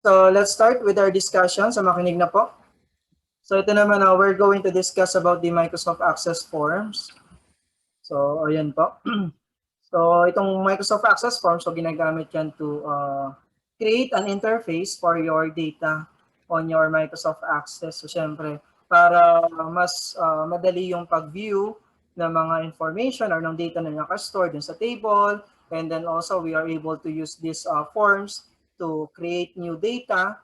So let's start with our discussion. So makinig na po. So ito naman, we're going to discuss about the Microsoft Access Forms. So ayan po. So itong Microsoft Access Forms, so ginagamit yan to create an interface for your data on your Microsoft Access. So syempre, para mas madali yung pag-view ng mga information or ng data na naka-store dun sa table. And then also, we are able to use these forms to create new data.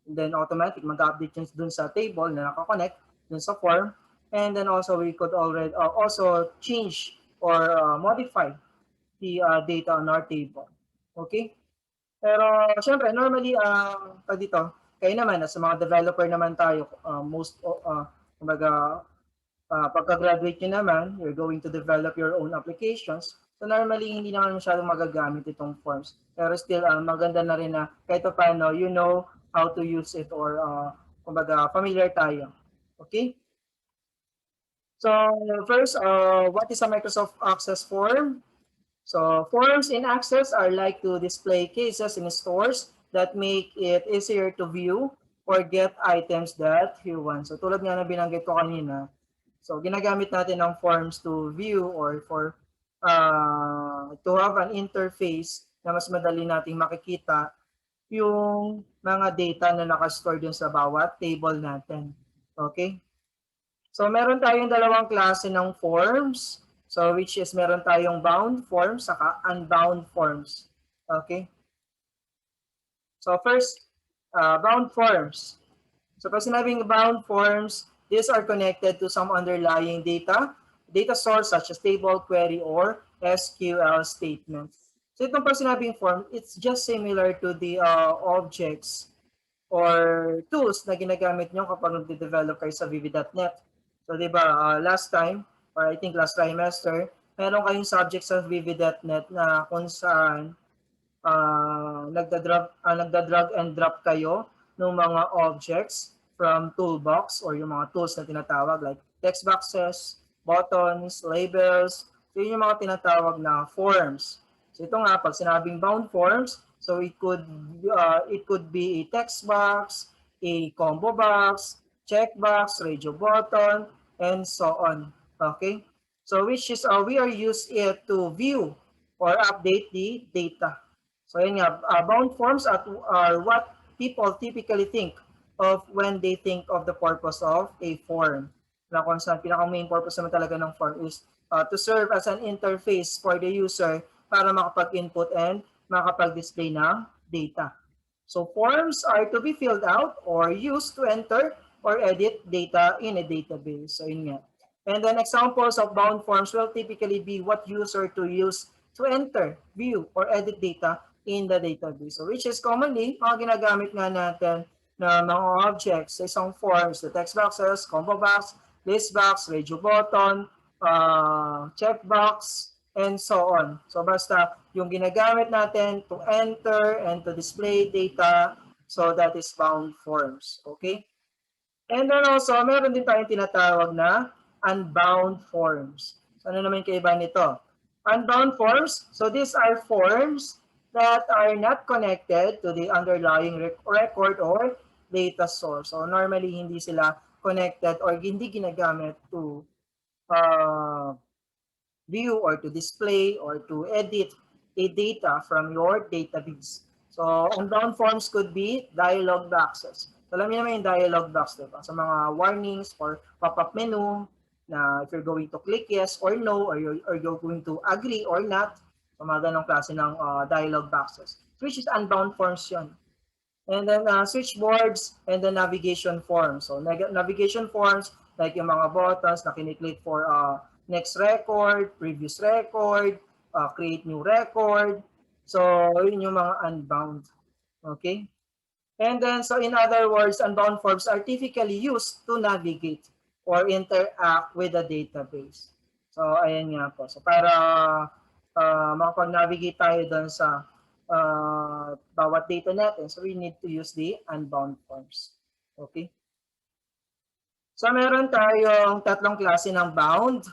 And then automatic mag-update yun dun sa table na nakakonect dun sa form. And then also we could already also change or modify the data on our table. Okay? Pero syempre, normally, dito, kayo naman, as mga developer naman tayo, kumbaga, pagka-graduate nyo naman, you're going to develop your own applications. So normally, hindi naman masyadong magagamit itong forms. Pero still, maganda na rin na kahit paano, you know how to use it or kumbaga, familiar tayo. Okay? So first, what is a Microsoft Access form? So forms in Access are like to display cases in stores that make it easier to view or get items that you want. So tulad nga na binanggit ko kanina, so ginagamit natin ng forms to view or for to have an interface na mas madali nating makikita yung mga data na nakastore dun sa bawat table natin. Okay? So meron tayong dalawang klase ng forms. So which is meron tayong bound forms saka unbound forms. Okay? So first, bound forms. So pag sinabing bound forms, these are connected to some underlying data source such as table, query, or SQL statements. So itong pag sinabing form, it's just similar to the objects or tools na ginagamit nyo kapag nag-develop kayo sa VB.NET. So, di ba, last time, or I think last trimester, meron kayong subject sa VB.NET na kung saan nagda-drag and drop kayo ng mga objects from toolbox or yung mga tools na tinatawag like text boxes, buttons, labels. So, yun yung mga tinatawag na forms. So, ito nga, pag sinabing bound forms, so it could be a text box, a combo box, checkbox, radio button, and so on. Okay? So, which is we are used it to view or update the data. So yun nga, bound forms are what people typically think of when they think of the purpose of a form. Na kung saan pinaka-main purpose naman talaga ng form is to serve as an interface for the user para makapag-input and makapag-display ng data. So forms are to be filled out or used to enter or edit data in a database. So yun nga. And then examples of bound forms will typically be what user to use to enter, view, or edit data in the database. So which is commonly, mga ginagamit nga natin na mga objects sa isang forms, the text boxes, combo box, list box, radio button, checkbox, and so on. So basta yung ginagamit natin to enter and to display data, so that is bound forms. Okay? And then also, meron din tayong tinatawag na unbound forms. So ano naman yung kaiba nito? Unbound forms, so these are forms that are not connected to the underlying record or data source. So normally, hindi sila connected or hindi ginagamit to view or to display or to edit a data from your database. So unbound forms could be dialog boxes. So alam niyo naman yung dialog box, diba? Sa mga warnings or pop-up menu na if you're going to click yes or no or you're going to agree or not. So mga ganong klase ng dialog boxes. Which is unbound forms yun. And then switchboards and the navigation forms. So navigation forms like yung mga buttons na kiniklik for next record, previous record, create new record. So yun yung mga unbound. Okay? And then, so in other words, unbound forms are typically used to navigate or interact with the database. So, ayan nga po. So, para makapag-navigate tayo doon sa bawat data natin, so we need to use the unbound forms. Okay? So, meron tayong tatlong klase ng bound.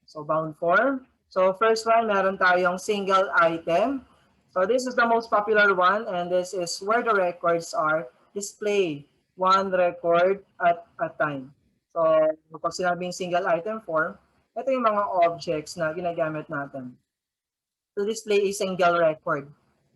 So, bound form. So, first one, meron tayong single item So this is the most popular one, and this is where the records are displayed, one record at a time. So pag sinabing single item form, ito yung mga objects na ginagamit natin to display a single record.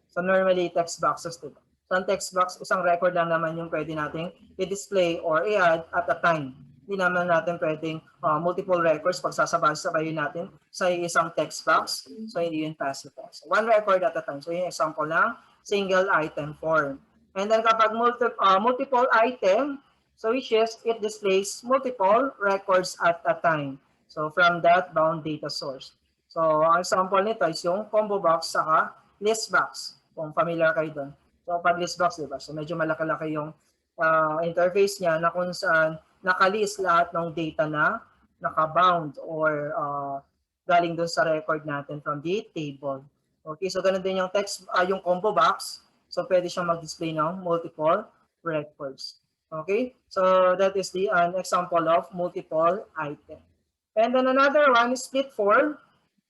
So normally text boxes, diba? So ang text box, isang record lang naman yung pwede nating i-display or i-add at a time. Hindi naman natin pwedeng multiple records pag sasabayin natin sa isang text box. So hindi yun passive text. One record at a time. So yung example ng single item form. And then kapag multiple item, so which is it displays multiple records at a time. So from that bound data source. So ang example nito is yung combo box saka list box. Kung familiar kayo doon. So pag list box, diba? So medyo malaki-laki yung interface niya na kung saan nakalist lahat ng data na nakabound or galing doon sa record natin from the table. Okay, so ganun din yung text, yung combo box. So pwede siyang mag-display ng multiple records. Okay, so that is an example of multiple item. And then another one is split form.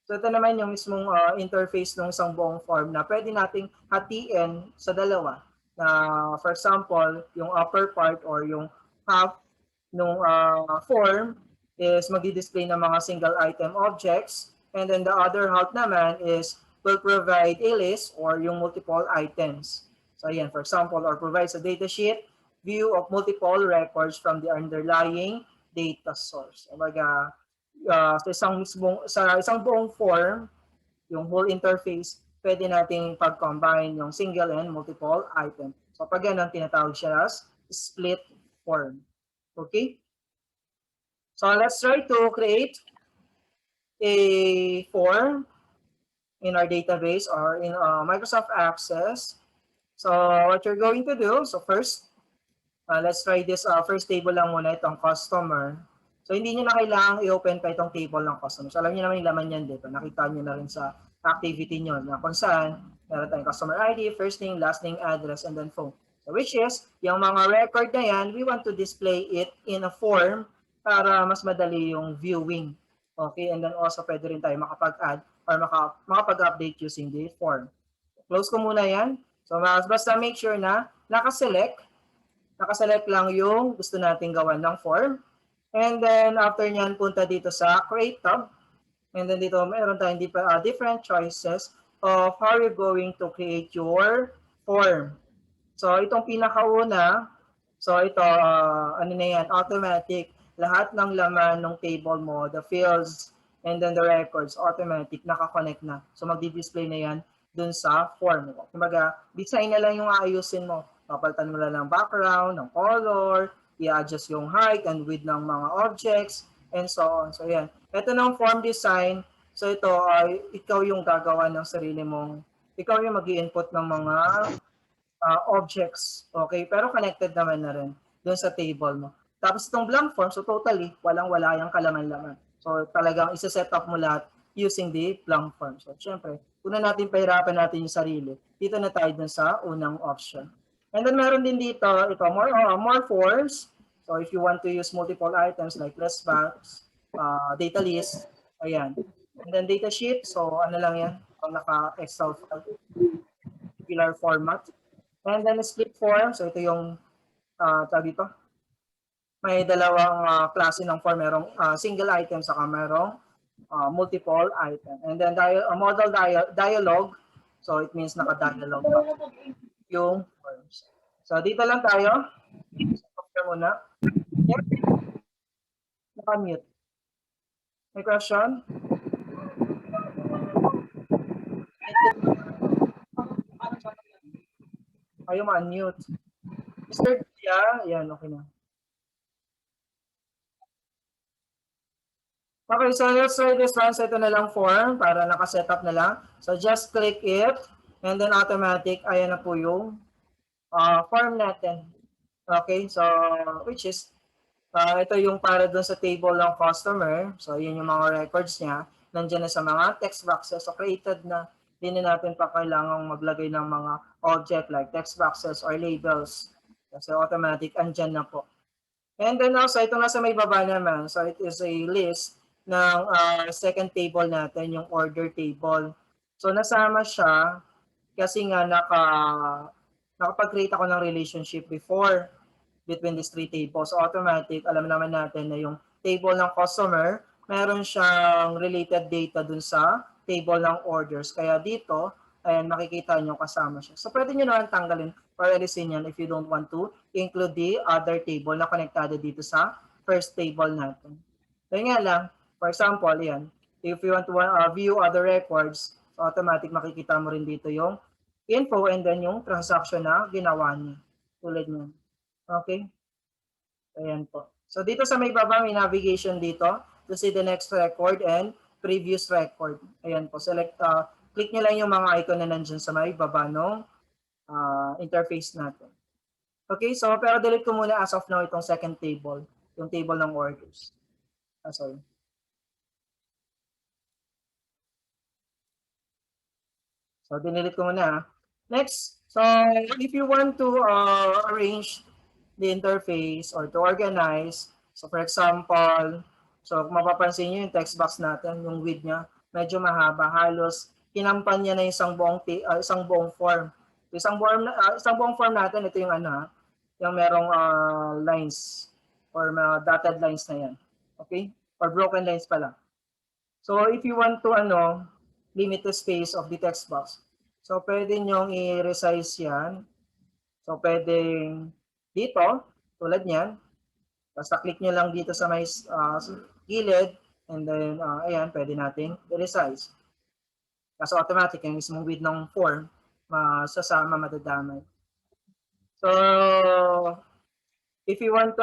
So ito naman yung mismong interface ng isang buong form na pwede nating hatiin sa dalawa. Na for example, yung upper part or yung half ng form is magdi-display ng mga single item objects, and then the other half naman is will provide a list or yung multiple items. So ayan, for example, or provides a datasheet view of multiple records from the underlying data source. Kumbaga, sa isang buong form, yung whole interface, pwede nating pag-combine yung single and multiple item. So pag ganun, tinatawag siya as split form. Okay? So let's try to create a form in our database or in Microsoft Access. So what you're going to do, so first, let's try this first table lang muna, itong customer. So hindi nyo na kailangang i-open pa itong table ng customer. So alam nyo naman yung laman yan dito. Nakita nyo na rin sa activity nyo na kung saan meron tayong customer ID, first name, last name, address, and then phone. So which is, yung mga record na yan, we want to display it in a form para mas madali yung viewing. Okay, and then also pwede rin tayo makapag-add or makapag-update using the form. Close ko muna yan. So basta make sure na nakaselect lang yung gusto nating gawan ng form. And then after nyan, punta dito sa Create tab. And then dito meron tayong different choices of how you're going to create your form. So itong pinakauna, so ito, ano na yan, automatic. Lahat ng laman ng table mo, the fields, and then the records, automatic, nakakonect na. So magdi-display na yan dun sa form. Kumbaga, design na lang yung aayusin mo. Papalitan mo lang ng background, ng color, i-adjust yung height and width ng mga objects, and so on. So yan. Ito ng form design. So ito ay ikaw yung gagawa ng sarili mong, ikaw yung mag-i-input ng mga objects. Okay? Pero connected naman na rin doon sa table mo. Tapos itong blank form, so totally, walang-wala yung kalaman-laman. So talagang isa-set up mo lahat using the blank form. So syempre, una natin pahirapan natin yung sarili. Dito na tayo dun sa unang option. And then meron din dito, ito, more forms. So if you want to use multiple items like list box, data list, ayan. And then data sheet, so ano lang yan, naka-Excel file, particular format. And then split form, so ito yung tawag dito. May dalawang klase ng form, merong single item saka merong multiple item. And then model dialogue, so it means naka-dialogue yung forms. So dito lang tayo. Software muna. Yep. Naka-mute. May question? Ayaw ma-unmute. Mr. Dia, yan, okay na. Okay, so let's try this one. So ito na lang form para naka-set up na lang. So just click it and then automatic, ayan na po yung form natin. Okay, so which is, ito yung para dun sa table ng customer. So yun yung mga records niya. Nandiyan na sa mga text boxes. So created na. Hindi na natin pa kailangang maglagay ng mga object like text boxes or labels. Kasi automatic, andyan na po. And then also, ito nasa may baba naman. So it is a list ng second table natin, yung order table. So nasama siya Kasi nga nakapag-create ako ng relationship before between these three tables. So automatic, alam naman natin na yung table ng customer, meron siyang related data dun sa table ng orders. Kaya dito, ayan, makikita nyo kasama siya. So pwede nyo naman tanggalin or alisin yan if you don't want to include the other table na konektado dito sa first table natin. So nga lang, for example, yan, if you want to view other records, so automatic makikita mo rin dito yung info and then yung transaction na ginawa niya. Tulad niya. Okay? Ayan po. So dito sa may baba, may navigation dito to see the next record and previous record. Ayan po. Click nyo lang yung mga icon na nandyan sa may baba ng interface natin. Okay, so pero delete ko muna as of now itong second table, yung table ng orders. Sorry. So dinelete ko muna. Next, so if you want to arrange the interface or to organize, so for example, so kung mapapansin nyo yung text box natin, yung width niya, medyo mahaba, halos kinampan niya na isang buong form. So, isang buong form natin, ito yung yung merong lines or dotted lines na yan. Okay? Or broken lines pala. So if you want to limit the space of the text box, so pwede nyong i-resize yan. So pwedeng dito, tulad niyan. Basta click nyo lang dito sa may gilid and then ayan, pwede natin i-resize. Kasi automatic yung mismong width ng form masasama, madadamay. So if you want to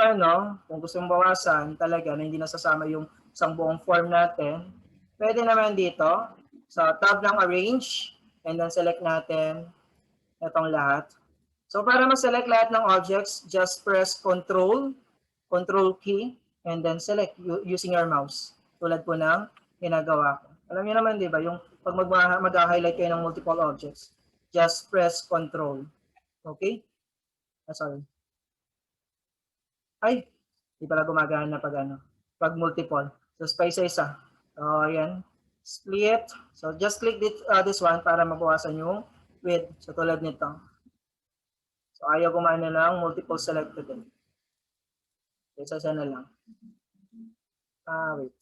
kung gusto mong bawasan talaga na hindi nasasama yung isang buong form natin, pwede naman dito sa tab ng arrange and then select natin itong lahat. So para ma-select lahat ng objects, just press control key, and then select using your mouse. Tulad po ng ginagawa ko. Alam niyo naman, di ba, yung pag mag-highlight kayo ng multiple objects, just press control. Okay? Sorry. Ay, di pala gumagana pag multiple. So, isa-isa. So, ayan. Split. So, just click this one para mabawasan yung width. So, tulad nito. So, ayaw gumana ng multiple selected. Isa-isa na lang. Wait.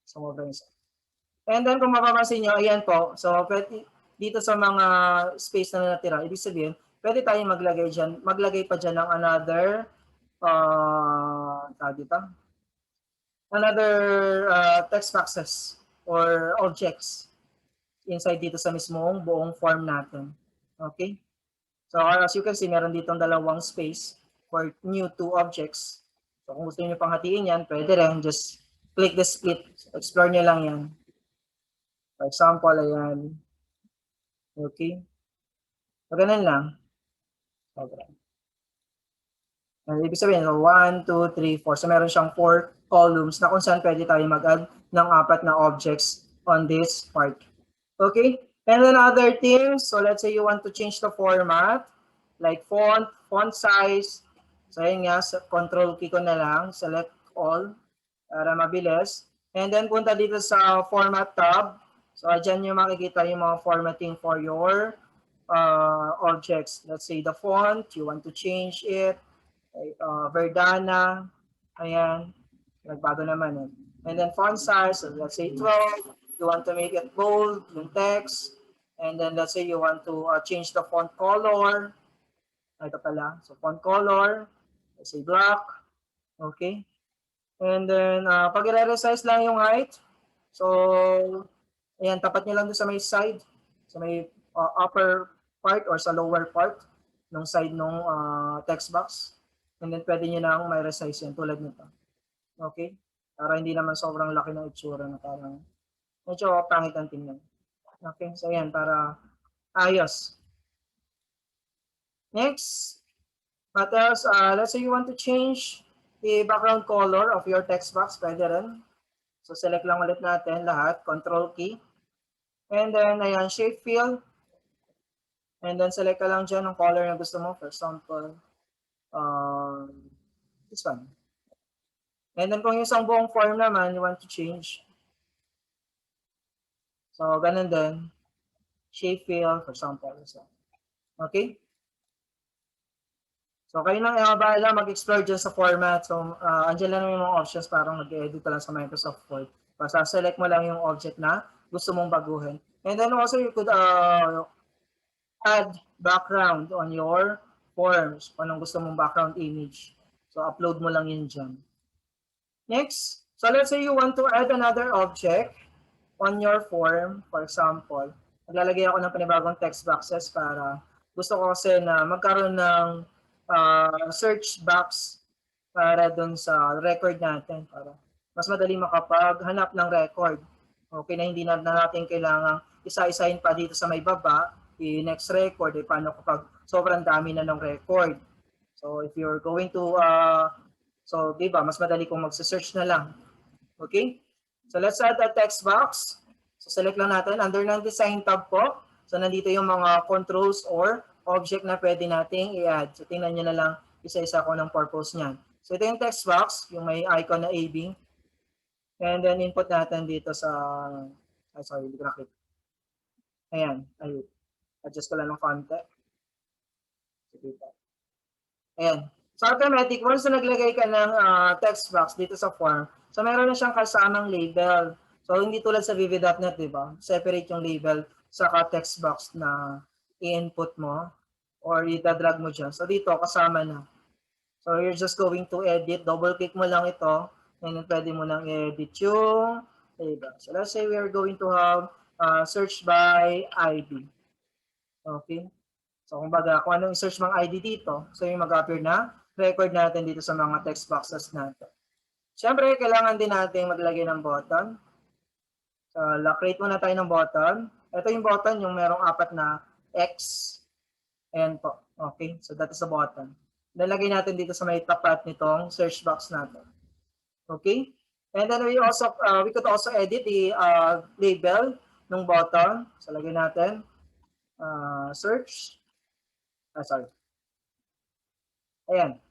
Sumobra isa. And then, kung mapapansin nyo, ayan po. So, dito sa mga space na natira, ibig sabihin, pwede tayong maglagay pa dyan ng another text boxes or objects inside dito sa mismong buong form natin. Okay? So as you can see, meron ditong dalawang space for new two objects. So kung gusto niyo pang hatiin yan, pwede rin. Just click the split. Explore nyo lang yan. For example, ayan. Okay? So ganun lang. Okay. Ibig sabihin, 1, 2, 3, 4. So meron siyang 4 columns na kung saan pwede tayo mag-add ng 4 na objects on this part. Okay? And then other things, so let's say you want to change the format, like font size. So ayun nga, control key ko na lang, select all para mabilis. And then punta dito sa format tab. So dyan nyo makikita yung mga formatting for your objects. Let's say the font, you want to change it. Verdana, ayan, nagbago naman. And then font size, so let's say 12, you want to make it bold, yung text, and then let's say you want to change the font color, ito pala, so font color, let's say black, okay, and then pag i-resize lang yung height, so ayan, tapat nyo lang doon sa may side, sa may upper part or sa lower part ng side ng text box. And then pwede nyo na may resize yan tulad nito. Okay? Para hindi naman sobrang laki ng itsura na parang medyo pangit ang tingnan. Okay? So yan, para ayos. Next, what else? Let's say you want to change the background color of your text box. Pwede rin. So select lang ulit natin lahat. Control key. And then, ayan, shape fill. And then select ka lang dyan ng color na gusto mo. For example, this one. And then kung yung isang buong form naman, you want to change. So, ganun din. shape fill, for example. So, okay? So, kayo nang bahala mag-explore dyan sa format. So, andyan lang yung mga options para mag-edit ka lang sa Microsoft Word. Basta select mo lang yung object na gusto mong baguhin. And then also, you could add background on your forms. Kung anong gusto mong background image. So, upload mo lang yun dyan. Next, so let's say you want to add another object on your form. For example, maglalagay ako ng panibagong text boxes para gusto ko kasi na magkaroon ng search box para dun sa record natin. Para mas madali makapaghanap ng record. Okay na hindi na natin kailangan isa-isahin pa dito sa may baba, i-next record, paano kapag sobrang dami na ng record. So if you're going to, so diba, mas madali kung magsa-search na lang. Okay? So let's add a text box. So select lang natin, under ng design tab po. So nandito yung mga controls or object na pwede nating i-add. So tingnan nyo na lang isa-isa ko ng purpose niyan. So ito yung text box, yung may icon na AB. And then input natin dito sa, sorry, hindi ko nakita. Ayan, ayun. Adjust ko lang ng konti. Ayan. So automatic, once na naglagay ka ng text box dito sa form, so meron na siyang kasamang label. So hindi tulad sa VB.NET, di ba? Separate yung label sa text box na i-input mo or i-drag mo dyan. So dito, kasama na. So you're just going to edit, double-click mo lang ito, and then pwede mo lang i-edit yung label. So let's say we are going to have search by ID. Okay? So kumbaga, kung anong search mga ID dito, so yung mag-appear na record natin dito sa mga text boxes natin. Siyempre, kailangan din natin maglagay ng button. So, create muna tayo ng button. Ito yung button, yung merong 4 na X. Ayan po. Okay, so that is the button. Nalagay natin dito sa may tapat nitong search box natin. Okay? And then we could also edit the label ng button. So, lagay natin search. Sorry. Ayan.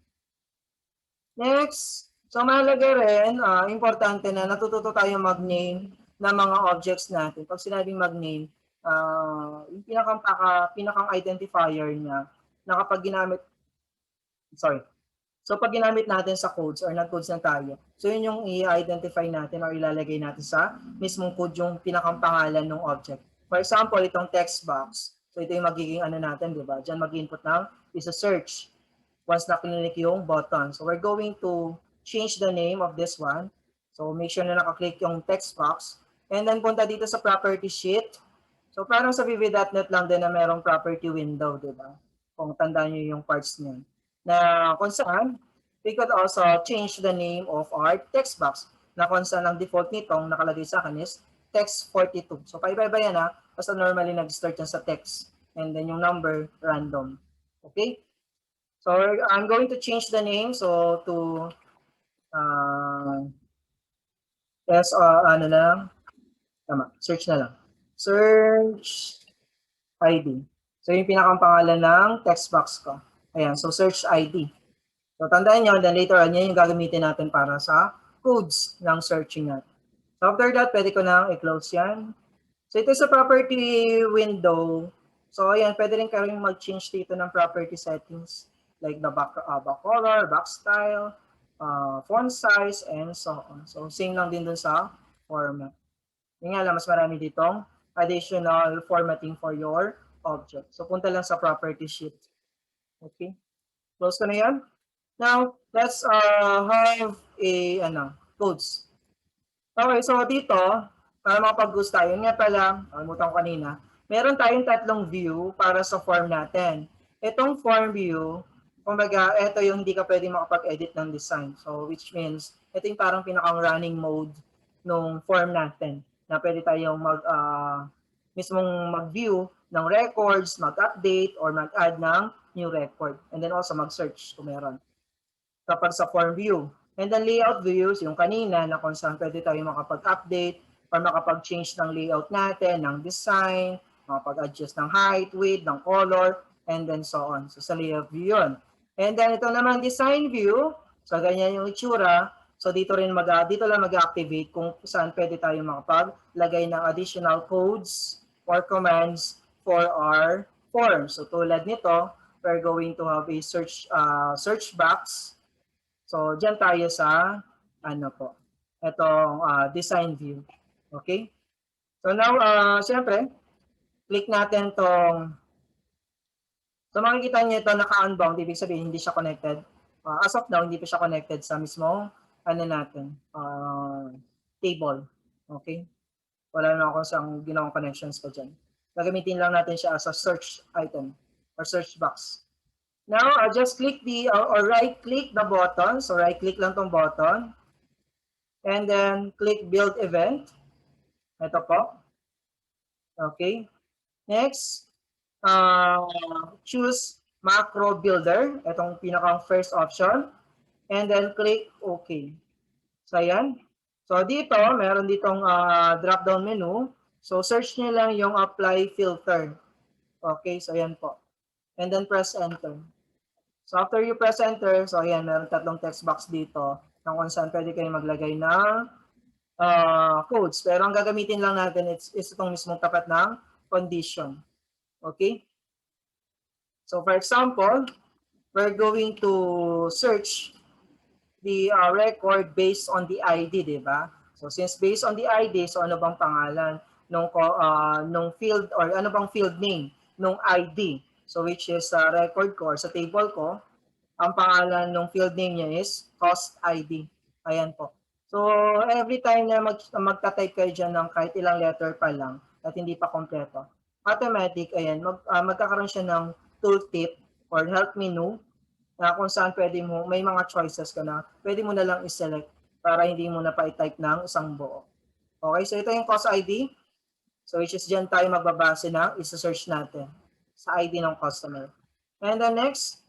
Next, so mahalaga rin, importante na natututo tayo mag-name ng mga objects natin. Pag sinabing mag-name, yung pinakang identifier niya na kapag ginamit, so pag ginamit natin sa codes or nag-codes na tayo, so yun yung i-identify natin or ilalagay natin sa mismong code yung pinakang pangalan ng object. For example, itong text box, so ito yung magiging ano natin, di ba? Diyan mag-input ng isa-search. Once na click yung button. So we're going to change the name of this one. So make sure na naka-click yung text box. And then punta dito sa property sheet. So parang sa VB.NET lang din na merong property window, di ba? Kung tandaan nyo yung parts niyan. Na kung saan, we could also change the name of our text box. Na kung saan ang default nitong nakalagay sa akin is text42. So paiba-iba yan ha. Basta normally nag-start yan sa text. And then yung number, random. Okay? So I'm going to change the name so to ano na lang, tama, search na lang. Search ID. So yung pinakang pangalan ng text box ko. Ayan, so search ID. So tandaan nyo, then later on, yan yung gagamitin natin para sa codes ng searching natin. So after that, pwede ko na i-close yan. So ito sa property window. So ayan, pwede rin kayong mag-change dito ng property settings. Like the back color, back style, font size, and so on. So same lang din dun sa format. Yung nga lang, mas marami ditong additional formatting for your object. So punta lang sa property sheet. Okay. Close ko na yan. Now, let's have a codes. Okay, so dito, para makapag-gusto tayo, nga pala, kalimutan ko kanina, meron tayong 3 view para sa form natin. Itong form view, kumbaga, ito yung hindi ka pwede makapag-edit ng design. So, which means, ito yung parang pinakang running mode ng form natin na pwede tayong mismong mag-view ng records, mag-update, or mag-add ng new record. And then also mag-search kung meron. Kapag sa form view. And then layout views, yung kanina na kung saan pwede tayong makapag-update or makapag-change ng layout natin, ng design, makapag-adjust ng height, width, ng color, and then so on. So sa layout view yun. And then ito naman design view. So ganyan yung itsura. So dito rin dito lang mag-activate kung saan pwede tayo makapaglagay ng additional codes or commands for our form. So tulad nito, we're going to have a search box. So dyan tayo sa ano po, itong design view. Okay? So now, siyempre, click natin tong, so makikita niyo ito naka-unbound, ibig sabihin hindi siya connected. As of now, hindi pa siya connected sa mismong ano natin, table. Okay? Wala na ako sa ginawang connections pa dyan. Gagamitin lang natin siya as a search item or search box. Now, I'll just click the, or right-click the button. So right-click lang tong button. And then click build event. Ito po. Okay. Next, choose macro builder. Itong pinakang first option. And then click OK. So ayan. So dito, meron ditong drop-down menu. So search nyo lang yung apply filter. Okay, so ayan po. And then press enter. So after you press enter, so ayan, meron tatlong text box dito na kung saan pwede kayo maglagay ng codes. Pero ang gagamitin lang natin is itong mismong tapat ng condition. Okay? So for example, we're going to search the record based on the ID, di ba? So since based on the ID, so ano bang pangalan nung field or ano bang field name nung ID? So which is record ko or sa table ko, ang pangalan nung field name niya is cost ID. Ayan po. So every time na magta-type kayo dyan ng kahit ilang letter pa lang at hindi pa kompleto, automatic, ayan, magkakaroon siya ng tooltip or help menu na kung saan pwede mo, may mga choices ka na, pwede mo na lang i-select para hindi mo na pa i-type ng isang buo. Okay, so ito yung cost ID. So which is dyan tayo magbabase na isa-search natin sa ID ng customer. And then next,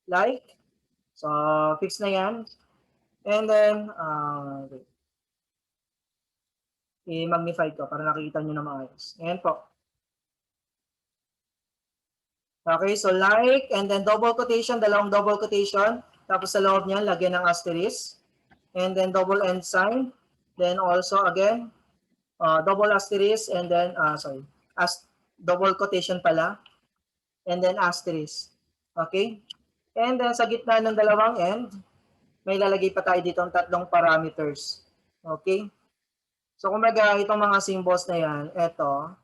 like. So fix na yan. And then, i-magnify ko para nakikita nyo na maayos. Ayan po. Okay, so like, and then double quotation, dalawang double quotation. Tapos sa loob niyan, lagyan ng asterisk. And then double end sign. Then also again, double asterisk and then, double quotation pala. And then asterisk. Okay? And then sa gitna ng dalawang end, may lalagay pa tayo dito ang tatlong parameters. Okay? So kumbaga, itong mga symbols na yan, eto,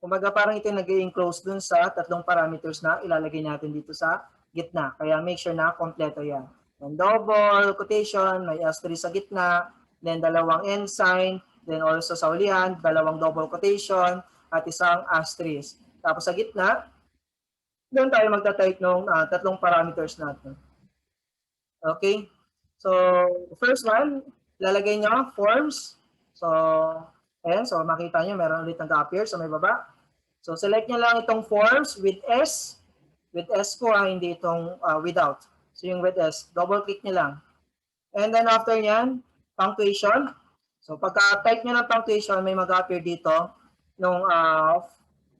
kumbaga parang ito nag-enclose dun sa tatlong parameters na ilalagay natin dito sa gitna. Kaya make sure na kompleto yan. And double quotation, may asterisk sa gitna, then dalawang end sign, then also sa ulihan, dalawang double quotation, at isang asterisk. Tapos sa gitna, doon tayo magta-type ng tatlong parameters natin. Okay? So, first one, lalagay nyo forms. So, ayan, so makita nyo, meron ulit nag-appear sa may baba. So, select nyo lang itong forms with S. With S ko, hindi itong without. So, yung with S, double-click nyo lang. And then after yan, punctuation. So, pagka-type nyo ng punctuation, may mag-appear dito nung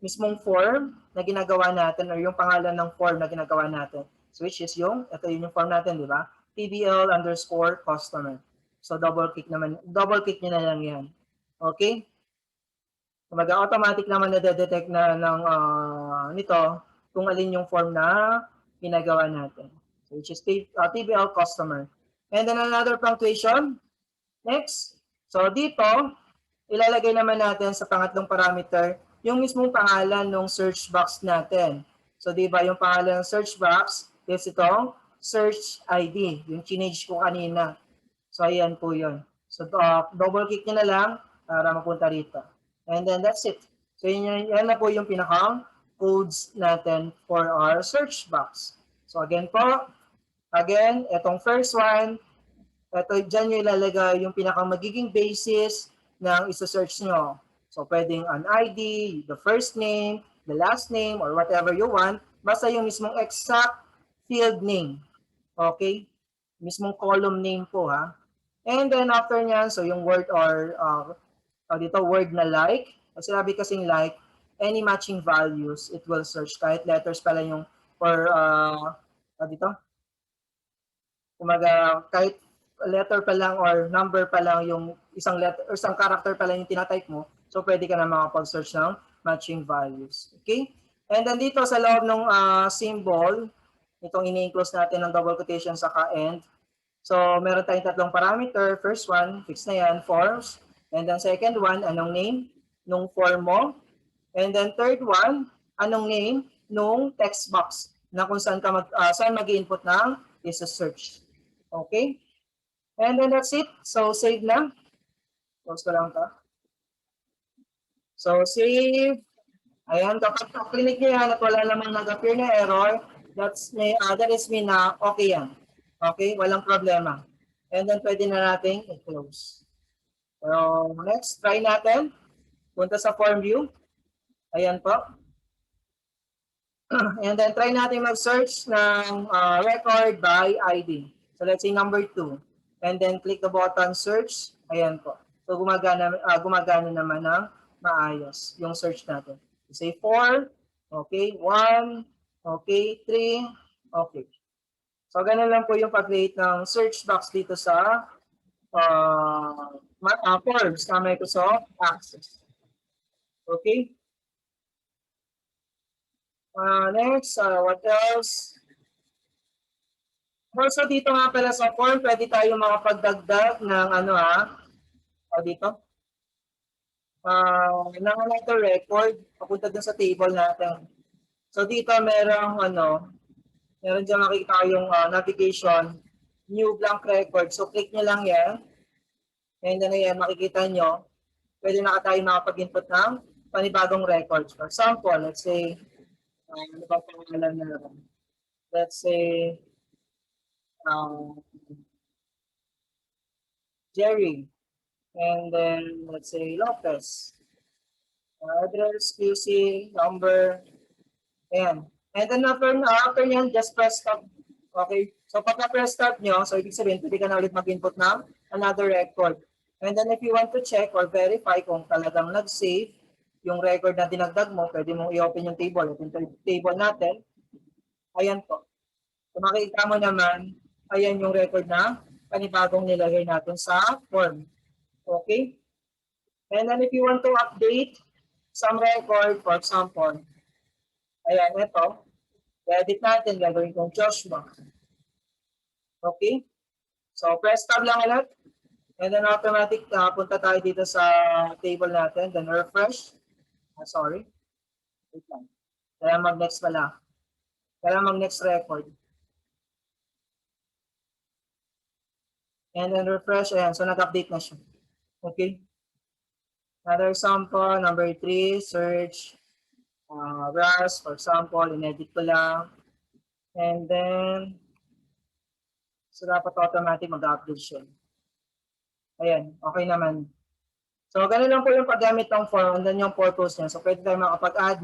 mismong form na ginagawa natin or yung pangalan ng form na ginagawa natin. So, which is yung, ito yung form natin, di ba? TBL_customer. So, double-click nyo na lang yan. Okay? Kumbaga, automatic naman na-detect na ng nito kung alin yung form na ginagawa natin. So, which is TBL customer. And then another punctuation. Next. So, dito, ilalagay naman natin sa pangatlong parameter yung mismong pangalan ng search box natin. So, di ba yung pangalan ng search box is itong search ID, yung change ko kanina. So, ayan po yun. So, double-click nyo na lang para mapunta rito. And then that's it. So, yan na po yung pinakang codes natin for our search box. So, again po, itong first one, ito dyan nyo ilalagay yung pinakang magiging basis ng isa-search nyo. So, pwedeng an ID, the first name, the last name, or whatever you want. Basta yung mismong exact field name. Okay? Mismong column name po, ha? And then after nyan, so yung word or dito word na like. Pag sinabi kasing like, any matching values, it will search. Kahit letters pala yung, or dito. Kumaga, kahit letter pa lang or number pa lang yung isang letter or isang character pa lang yung tinatype mo, so pwede ka na makapag-search ng matching values. Okay? And then dito sa loob ng symbol, itong ini-enclose natin ng double quotation sa end. So, meron tayong tatlong parameter. First one, fix na yan, forms. And then second one, anong name nung form mo. And then third one, anong name nung text box na kung saan ka saan mag-input ng is a search. Okay? And then that's it. So, save na. Close ko lang ito. So, save. Ayan, kapag click nyo yan at wala namang nag-appear na error, that is mean na okay yan. Okay, walang problema. And then pwede na natin i-close. So, next, try natin. Punta sa form view. Ayan po. And then try natin mag-search ng record by ID. So, let's say number 2. And then click the button search. Ayan po. So, gumagana naman ng maayos yung search natin. Say 4, okay, 1, okay, 3, okay. So, ganun lang po yung pag-create ng search box dito sa forms na Microsoft Access. Okay. Next, what else? Also, dito nga pala sa form, pwede tayo makapagdagdag ng dito. Ng another record papunta dun sa table natin. So dito meron dyan makikita yung navigation, new blank record. So click nyo lang yan. And then ayan, makikita nyo, pwede na tayo makapag-input ng panibagong records. For example, let's say, ano ba pangalan na lang? Let's say, Jerry. And then, let's say, Lopez. Address, QC, number, ayan. And then after nyan, just press stop. Okay? So pagka press stop nyo, so ibig sabihin, pwede ka na ulit mag-input ng another record. And then if you want to check or verify kung talagang nag-save yung record na dinagdag mo, pwede mong i-open yung table. Ito yung table natin. Ayan po. So makikita mo naman, ayan yung record na panibagong nilagay natin sa form. Okay? And then if you want to update some record, for example, ayan, ito. I-edit natin, gagawin kong Joshua. Okay? So, press tab lang ulit. And then automatic, punta tayo dito sa table natin. Then refresh. Sorry. Wait lang. Kaya mag-next pala. Kaya mag-next record. And then refresh. Ayan. So, nag-update na siya. Okay? Another example, number 3, search. RAS, for example, in-edit ko lang. And then, so dapat automatic mag-update siya. Ayan, okay naman. So, ganun lang po yung paggamit ng form and then yung purpose niya. So, pwede tayo makapag-add,